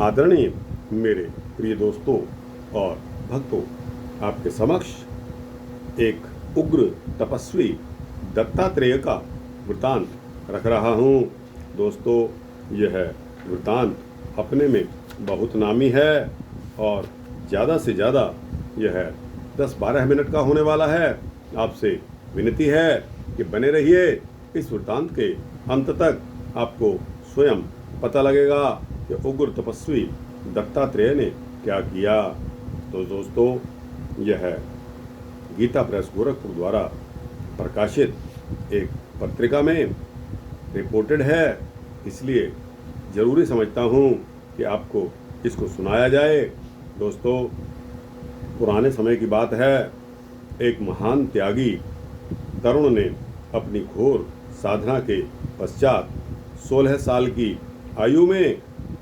आदरणीय मेरे प्रिय दोस्तों और भक्तों, आपके समक्ष एक उग्र तपस्वी दत्तात्रेय का वृतांत रख रहा हूँ। दोस्तों, यह वृतांत अपने में बहुत नामी है और ज़्यादा से ज़्यादा यह 10-12 मिनट का होने वाला है। आपसे विनती है कि बने रहिए। इस वृतांत के अंत तक आपको स्वयं पता लगेगा कि उग्र तपस्वी दत्तात्रेय ने क्या किया। तो दोस्तों, यह गीता प्रेस गोरखपुर द्वारा प्रकाशित एक पत्रिका में रिपोर्टेड है, इसलिए ज़रूरी समझता हूँ कि आपको इसको सुनाया जाए। दोस्तों, पुराने समय की बात है। एक महान त्यागी तरुण ने अपनी घोर साधना के पश्चात 16 साल की आयु में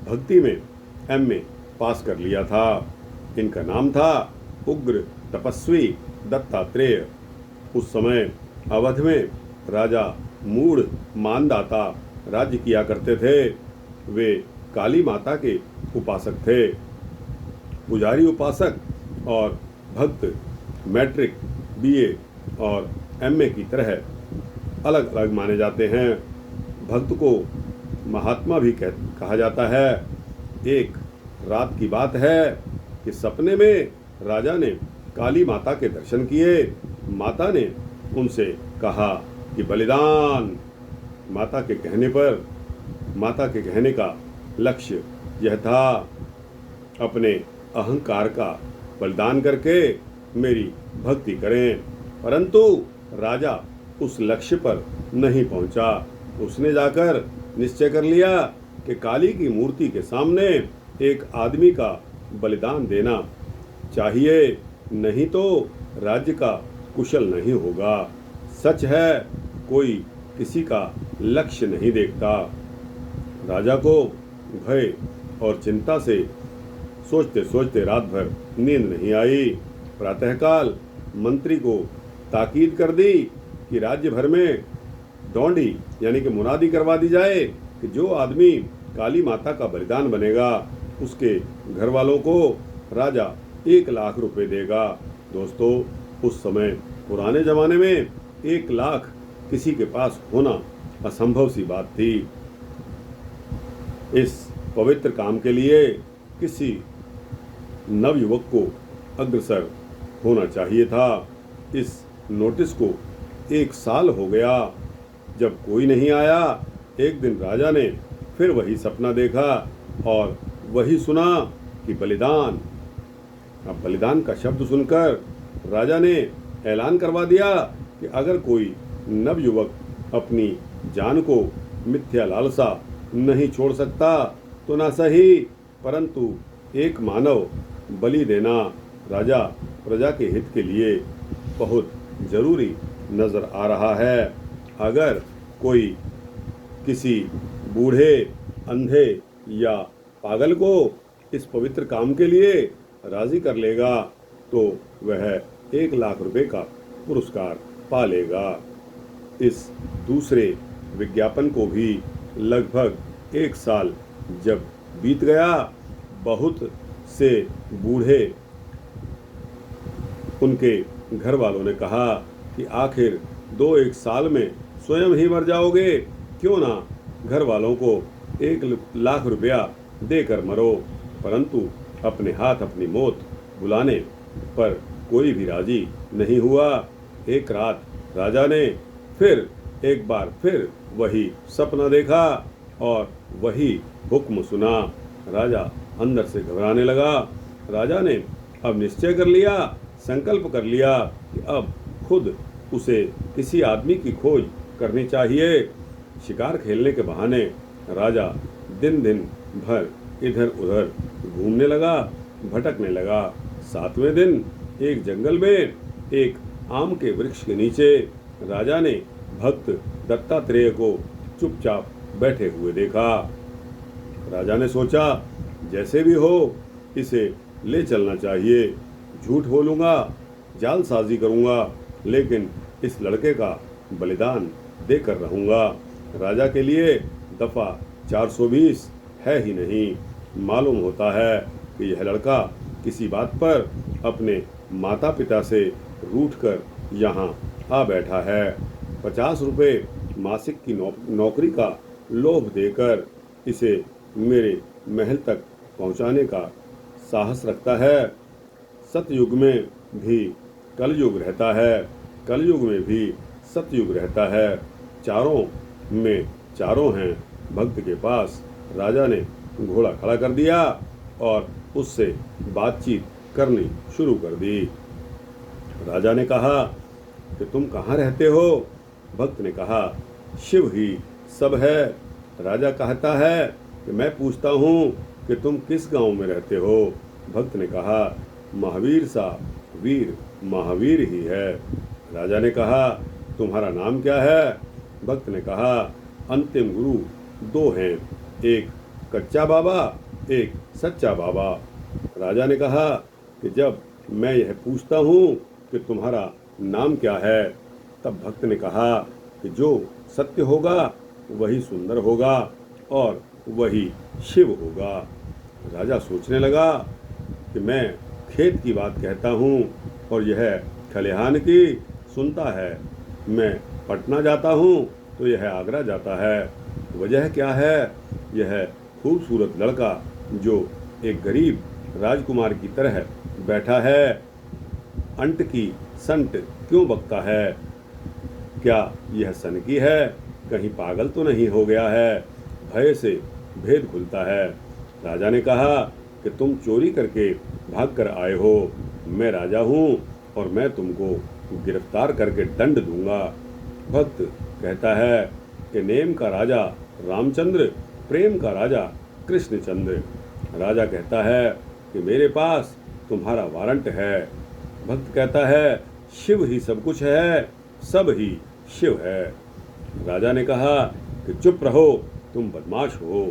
भक्ति में एमए पास कर लिया था। इनका नाम था उग्र तपस्वी दत्तात्रेय। उस समय अवध में राजा मूढ़ मानदाता राज्य किया करते थे। वे काली माता के उपासक थे। पुजारी उपासक और भक्त मैट्रिक, बीए और एमए की तरह अलग अलग माने जाते हैं। भक्त को महात्मा भी कहा जाता है। एक रात की बात है कि सपने में राजा ने काली माता के दर्शन किए। माता ने उनसे कहा कि बलिदान। माता के कहने का लक्ष्य यह था, अपने अहंकार का बलिदान करके मेरी भक्ति करें। परंतु राजा उस लक्ष्य पर नहीं पहुंचा। उसने जाकर निश्चय कर लिया कि काली की मूर्ति के सामने एक आदमी का बलिदान देना चाहिए, नहीं तो राज्य का कुशल नहीं होगा। सच है, कोई किसी का लक्ष्य नहीं देखता। राजा को भय और चिंता से सोचते सोचते रात भर नींद नहीं आई। प्रातःकाल मंत्री को ताकीद कर दी कि राज्य भर में डोंडी यानी कि मुनादी करवा दी जाए कि जो आदमी काली माता का बलिदान बनेगा उसके घर वालों को राजा 1 लाख रुपए देगा। दोस्तों, उस समय पुराने जमाने में 1 लाख किसी के पास होना असंभव सी बात थी। इस पवित्र काम के लिए किसी नवयुवक को अग्रसर होना चाहिए था। इस नोटिस को 1 साल हो गया, जब कोई नहीं आया। एक दिन राजा ने फिर वही सपना देखा और वही सुना कि बलिदान। अब बलिदान का शब्द सुनकर राजा ने ऐलान करवा दिया कि अगर कोई नवयुवक अपनी जान को मिथ्या लालसा नहीं छोड़ सकता तो ना सही, परंतु एक मानव बलि देना राजा प्रजा के हित के लिए बहुत जरूरी नजर आ रहा है। अगर कोई किसी बूढ़े, अंधे या पागल को इस पवित्र काम के लिए राजी कर लेगा तो वह 1 लाख रुपए का पुरस्कार पा लेगा। इस दूसरे विज्ञापन को भी लगभग 1 साल जब बीत गया, बहुत से बूढ़े, उनके घर वालों ने कहा कि आखिर 2-1 साल में स्वयं ही मर जाओगे, क्यों ना घर वालों को 1 लाख रुपया देकर मरो। परंतु अपने हाथ अपनी मौत बुलाने पर कोई भी राजी नहीं हुआ। एक रात राजा ने एक बार फिर वही सपना देखा और वही हुक्म सुना। राजा अंदर से घबराने लगा। राजा ने अब निश्चय कर लिया, संकल्प कर लिया कि अब खुद उसे किसी आदमी की खोज करनी चाहिए। शिकार खेलने के बहाने राजा दिन भर इधर उधर घूमने लगा, भटकने लगा। 7वें दिन एक जंगल में एक आम के वृक्ष के नीचे राजा ने भक्त दत्तात्रेय को चुपचाप बैठे हुए देखा। राजा ने सोचा, जैसे भी हो इसे ले चलना चाहिए। झूठ बोलूँगा, जालसाजी करूँगा, लेकिन इस लड़के का बलिदान देकर रहूँगा। राजा के लिए दफ़ा 420 है ही नहीं। मालूम होता है कि यह लड़का किसी बात पर अपने माता पिता से रूठकर यहाँ आ बैठा है। 50 रुपये मासिक की नौकरी का लोभ देकर इसे मेरे महल तक पहुँचाने का साहस रखता है। सतयुग में भी कलयुग रहता है, कलयुग में भी सतयुग रहता है। चारों में चारों हैं। भक्त के पास राजा ने घोड़ा खड़ा कर दिया और उससे बातचीत करनी शुरू कर दी। राजा ने कहा कि तुम कहाँ रहते हो? भक्त ने कहा शिव ही सब है। राजा कहता है कि मैं पूछता हूँ कि तुम किस गांव में रहते हो? भक्त ने कहा महावीर सा वीर महावीर ही है। राजा ने कहा तुम्हारा नाम क्या है? भक्त ने कहा अंतिम गुरु दो हैं, एक कच्चा बाबा एक सच्चा बाबा। राजा ने कहा कि जब मैं यह पूछता हूँ कि तुम्हारा नाम क्या है, तब भक्त ने कहा कि जो सत्य होगा वही सुंदर होगा और वही शिव होगा। राजा सोचने लगा कि मैं खेत की बात कहता हूँ और यह खलिहान की सुनता है। मैं पटना जाता हूँ तो यह आगरा जाता है। वजह क्या है? यह खूबसूरत लड़का जो एक गरीब राजकुमार की तरह बैठा है, अंट की संट क्यों बकता है? क्या यह सनकी है? कहीं पागल तो नहीं हो गया है? भय से भेद खुलता है। राजा ने कहा कि तुम चोरी करके भाग कर आए हो। मैं राजा हूँ और मैं तुमको गिरफ्तार करके दंड दूंगा। भक्त कहता है कि नेम का राजा रामचंद्र, प्रेम का राजा कृष्णचंद्र। राजा कहता है कि मेरे पास तुम्हारा वारंट है। भक्त कहता है शिव ही सब कुछ है, सब ही शिव है। राजा ने कहा कि चुप रहो, तुम बदमाश हो।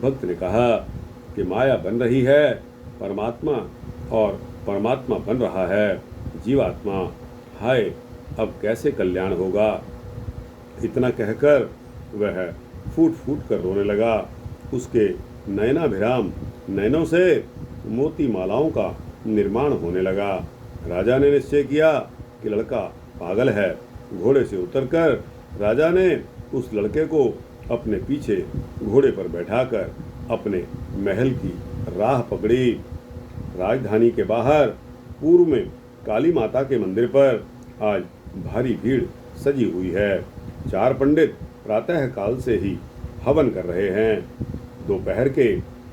भक्त ने कहा कि माया बन रही है परमात्मा और परमात्मा बन रहा है जीवात्मा। हाय अब कैसे कल्याण होगा? इतना कहकर वह फूट फूट कर रोने लगा। उसके नयनाभिराम नयनों से मोती मालाओं का निर्माण होने लगा। राजा ने निश्चय किया कि लड़का पागल है। घोड़े से उतरकर राजा ने उस लड़के को अपने पीछे घोड़े पर बैठाकर अपने महल की राह पकड़ी। राजधानी के बाहर पूर्व में काली माता के मंदिर पर आज भारी भीड़ सजी हुई है। 4 पंडित प्रातः काल से ही हवन कर रहे हैं। दोपहर के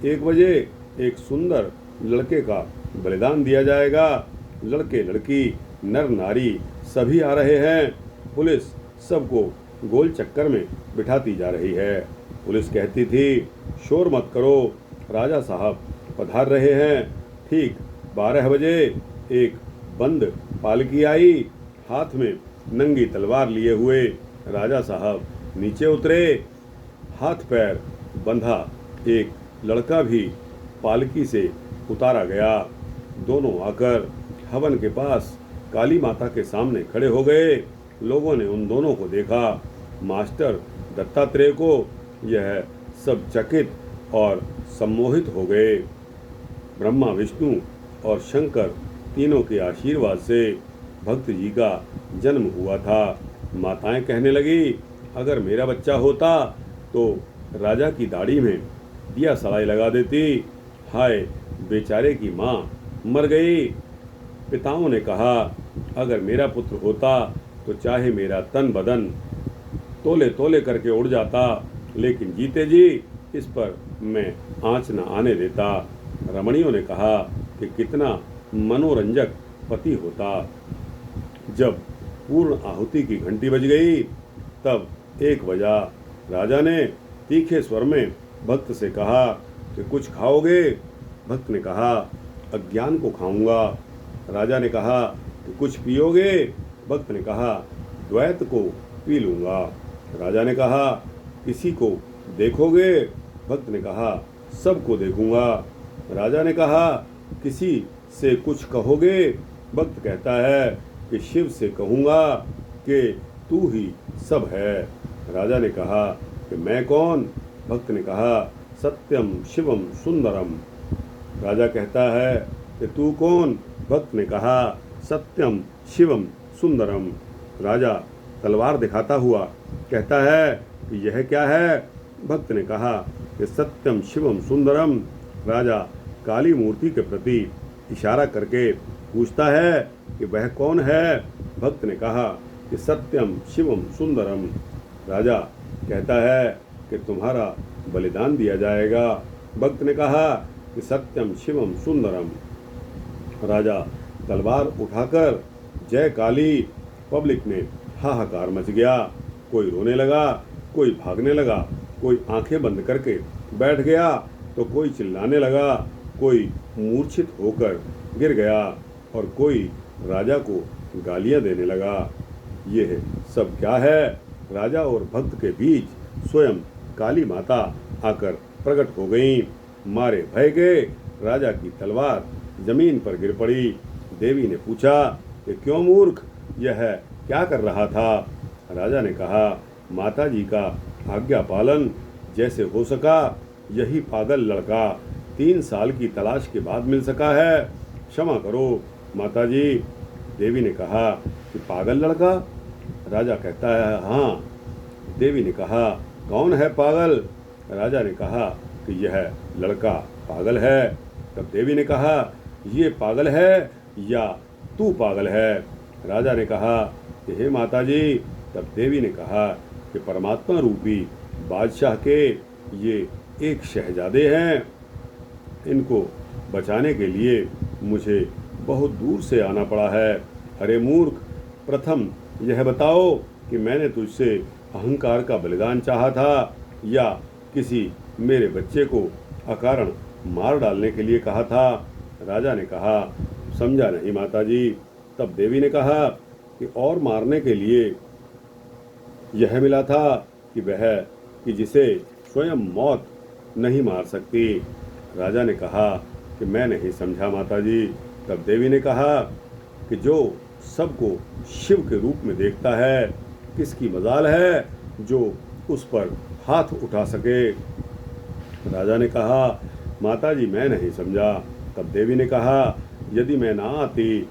1 बजे एक सुंदर लड़के का बलिदान दिया जाएगा। लड़के लड़की नर नारी सभी आ रहे हैं। पुलिस सबको गोल चक्कर में बिठाती जा रही है। पुलिस कहती थी शोर मत करो, राजा साहब पधार रहे हैं। ठीक 12 बजे एक बंद पालकी आई। हाथ में नंगी तलवार लिए हुए राजा साहब नीचे उतरे। हाथ पैर बंधा एक लड़का भी पालकी से उतारा गया। दोनों आकर हवन के पास काली माता के सामने खड़े हो गए। लोगों ने उन दोनों को देखा। मास्टर दत्तात्रेय को यह सब चकित और सम्मोहित हो गए। ब्रह्मा विष्णु और शंकर तीनों के आशीर्वाद से भक्त जी का जन्म हुआ था। माताएं कहने लगी अगर मेरा बच्चा होता तो राजा की दाढ़ी में दिया सलाई लगा देती। हाय बेचारे की माँ मर गई। पिताओं ने कहा अगर मेरा पुत्र होता तो चाहे मेरा तन बदन तोले तोले करके उड़ जाता, लेकिन जीते जी इस पर मैं आँच न आने देता। रमणियों ने कहा कि कितना मनोरंजक पति होता। जब पूर्ण आहुति की घंटी बज गई तब 1 बजा। राजा ने तीखे स्वर में भक्त से कहा कि कुछ खाओगे? भक्त ने कहा अज्ञान को खाऊंगा। राजा ने कहा कि कुछ पियोगे? भक्त ने कहा द्वैत को पी लूंगा। राजा ने कहा किसी को देखोगे? भक्त ने कहा सबको देखूंगा। राजा ने कहा किसी से कुछ कहोगे? भक्त कहता है कि शिव से कहूँगा कि तू ही सब है। राजा ने कहा कि मैं कौन? भक्त ने कहा सत्यम शिवम सुंदरम। राजा कहता है कि तू कौन? भक्त ने कहा सत्यम शिवम सुंदरम। राजा तलवार दिखाता हुआ कहता है कि यह क्या है? भक्त ने कहा कि सत्यम शिवम सुंदरम। राजा काली मूर्ति के प्रति इशारा करके पूछता है कि वह कौन है? भक्त ने कहा कि सत्यम शिवम सुंदरम। राजा कहता है कि तुम्हारा बलिदान दिया जाएगा। भक्त ने कहा कि सत्यम शिवम सुंदरम। राजा तलवार उठाकर जय काली। पब्लिक में हाहाकार मच गया। कोई रोने लगा, कोई भागने लगा, कोई आंखें बंद करके बैठ गया तो कोई चिल्लाने लगा, कोई मूर्छित होकर गिर गया और कोई राजा को गालियां देने लगा। यह सब क्या है? राजा और भक्त के बीच स्वयं काली माता आकर प्रकट हो गई। मारे भय के राजा की तलवार जमीन पर गिर पड़ी। देवी ने पूछा कि क्यों मूर्ख, यह क्या कर रहा था? राजा ने कहा माता जी का आज्ञा पालन जैसे हो सका, यही पागल लड़का 3 साल की तलाश के बाद मिल सका है, क्षमा करो माता जी। देवी ने कहा कि पागल लड़का? राजा कहता है हाँ। देवी ने कहा कौन है पागल? राजा ने कहा कि यह लड़का पागल है। तब देवी ने कहा ये पागल है या तू पागल है? राजा ने कहा कि हे माता जी। तब देवी ने कहा कि परमात्मा रूपी बादशाह के ये एक शहजादे हैं, इनको बचाने के लिए मुझे बहुत दूर से आना पड़ा है। अरे मूर्ख, प्रथम यह बताओ कि मैंने तुझसे अहंकार का बलिदान चाहा था या किसी मेरे बच्चे को अकारण मार डालने के लिए कहा था? राजा ने कहा समझा नहीं माता जी। तब देवी ने कहा कि और मारने के लिए यह मिला था कि वह कि जिसे स्वयं मौत नहीं मार सकती। राजा ने कहा कि मैं नहीं समझा माता जी। तब देवी ने कहा कि जो सबको शिव के रूप में देखता है, किसकी मजाल है जो उस पर हाथ उठा सके। राजा ने कहा माता जी मैं नहीं समझा। तब देवी ने कहा यदि मैं ना आती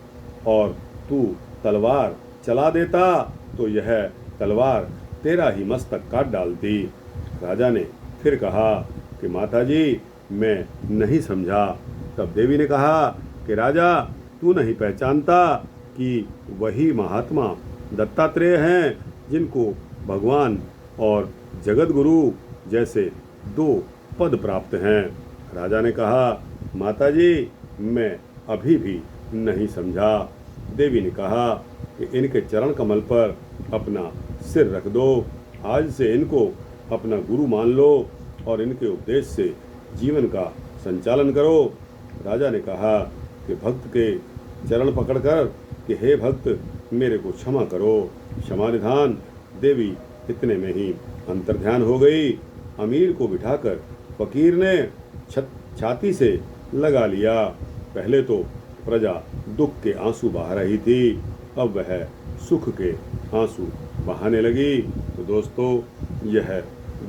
और तू तलवार चला देता तो यह तलवार तेरा ही मस्तक काट डालती। राजा ने फिर कहा कि माता जी मैं नहीं समझा। तब देवी ने कहा कि राजा तू नहीं पहचानता कि वही महात्मा दत्तात्रेय हैं जिनको भगवान और जगत गुरु जैसे 2 पद प्राप्त हैं। राजा ने कहा माता जी मैं अभी भी नहीं समझा। देवी ने कहा कि इनके चरण कमल पर अपना सिर रख दो, आज से इनको अपना गुरु मान लो और इनके उपदेश से जीवन का संचालन करो। राजा ने कहा कि भक्त के चरण पकड़कर कि हे भक्त मेरे को क्षमा करो, क्षमा निधान। देवी इतने में ही अंतर्ध्यान हो गई। अमीर को बिठाकर फकीर ने छाती से लगा लिया। पहले तो प्रजा दुख के आंसू बहा रही थी, अब वह सुख के आंसू बहाने लगी। तो दोस्तों यह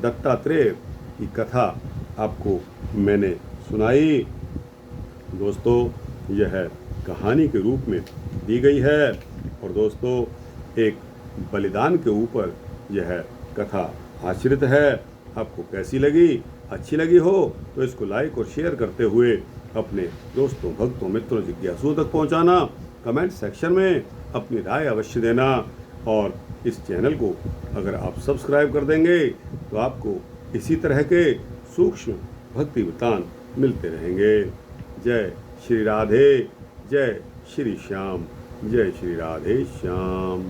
दत्तात्रेय की कथा आपको मैंने सुनाई। दोस्तों यह कहानी के रूप में दी गई है और दोस्तों एक बलिदान के ऊपर यह कथा आश्रित है। आपको कैसी लगी? अच्छी लगी हो तो इसको लाइक और शेयर करते हुए अपने दोस्तों, भक्तों, मित्रों, जिज्ञासुओं तक पहुंचाना। कमेंट सेक्शन में अपनी राय अवश्य देना और इस चैनल को अगर आप सब्सक्राइब कर देंगे तो आपको इसी तरह के सूक्ष्म भक्ति वृत्तांत मिलते रहेंगे। जय श्री राधे, जय श्री श्याम, जय श्री राधे श्याम।